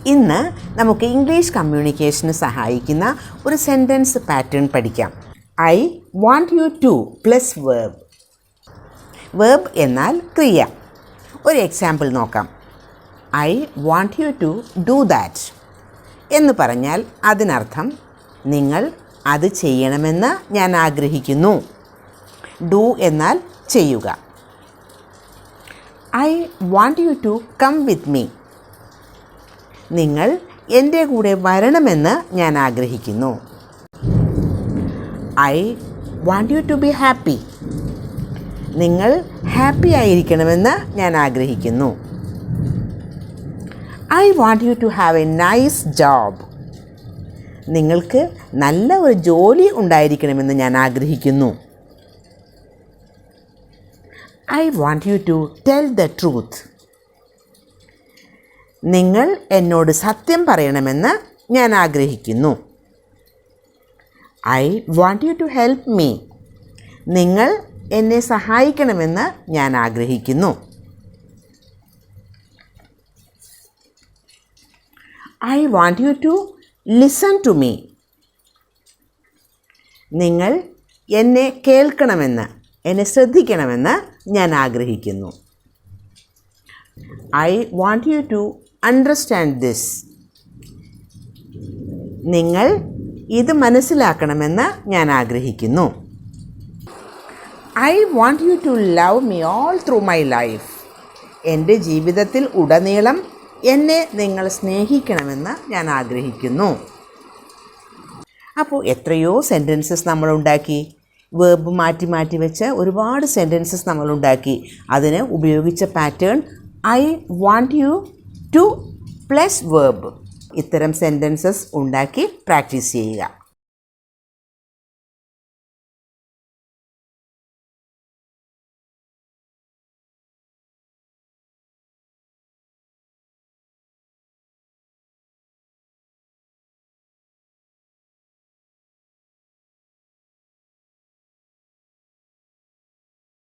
ഇന്ന് നമുക്ക് ഇംഗ്ലീഷ് കമ്മ്യൂണിക്കേഷന് സഹായിക്കുന്ന ഒരു സെൻറ്റൻസ് പാറ്റേൺ പഠിക്കാം. I want you to plus verb. Verb എന്നാൽ ക്രിയ. ഒരു എക്സാമ്പിൾ നോക്കാം. I want you to do that എന്ന് പറഞ്ഞാൽ അതിനർത്ഥം നിങ്ങൾ അത് ചെയ്യണമെന്ന് ഞാൻ ആഗ്രഹിക്കുന്നു. ഡു എന്നാൽ ചെയ്യുക. I want you to come with me. നിങ്ങൾ എൻ്റെ കൂടെ വരണമെന്ന് ഞാൻ ആഗ്രഹിക്കുന്നു. I want you to be happy. നിങ്ങൾ ഹാപ്പി ആയിരിക്കണമെന്ന് ഞാൻ ആഗ്രഹിക്കുന്നു. I want you to have a nice job. നിങ്ങൾക്ക് നല്ല ഒരു ജോലി ഉണ്ടായിരിക്കണമെന്ന് ഞാൻ ആഗ്രഹിക്കുന്നു. I want you to tell the truth. നിങ്ങൾ എന്നോട് സത്യം പറയണമെന്ന് ഞാൻ ആഗ്രഹിക്കുന്നു. I want you to help me. നിങ്ങൾ എന്നെ സഹായിക്കണമെന്ന് ഞാൻ ആഗ്രഹിക്കുന്നു. I want you to listen to me. നിങ്ങൾ എന്നെ കേൾക്കണമെന്ന്, എന്നെ ശ്രദ്ധിക്കണമെന്ന് ഞാൻ ആഗ്രഹിക്കുന്നു. I want you to understand this. നിങ്ങൾ ഇത് മനസ്സിലാക്കണമെന്ന് ഞാൻ ആഗ്രഹിക്കുന്നു. I want you to love me all through my life. എൻ്റെ ജീവിതത്തിൽ ഉടനീളം എന്നെ നിങ്ങൾ സ്നേഹിക്കണമെന്ന് ഞാൻ ആഗ്രഹിക്കുന്നു. അപ്പോൾ എത്രയോ സെൻറ്റൻസസ് നമ്മളുണ്ടാക്കി. വേർബ് മാറ്റി മാറ്റി വെച്ച് ഒരുപാട് സെൻറ്റൻസസ് നമ്മളുണ്ടാക്കി. അതിന് ഉപയോഗിച്ച pattern I want you to plus verb. ഇത്തരം സെൻറ്റൻസസ് ഉണ്ടാക്കി പ്രാക്ടീസ് ചെയ്യുക.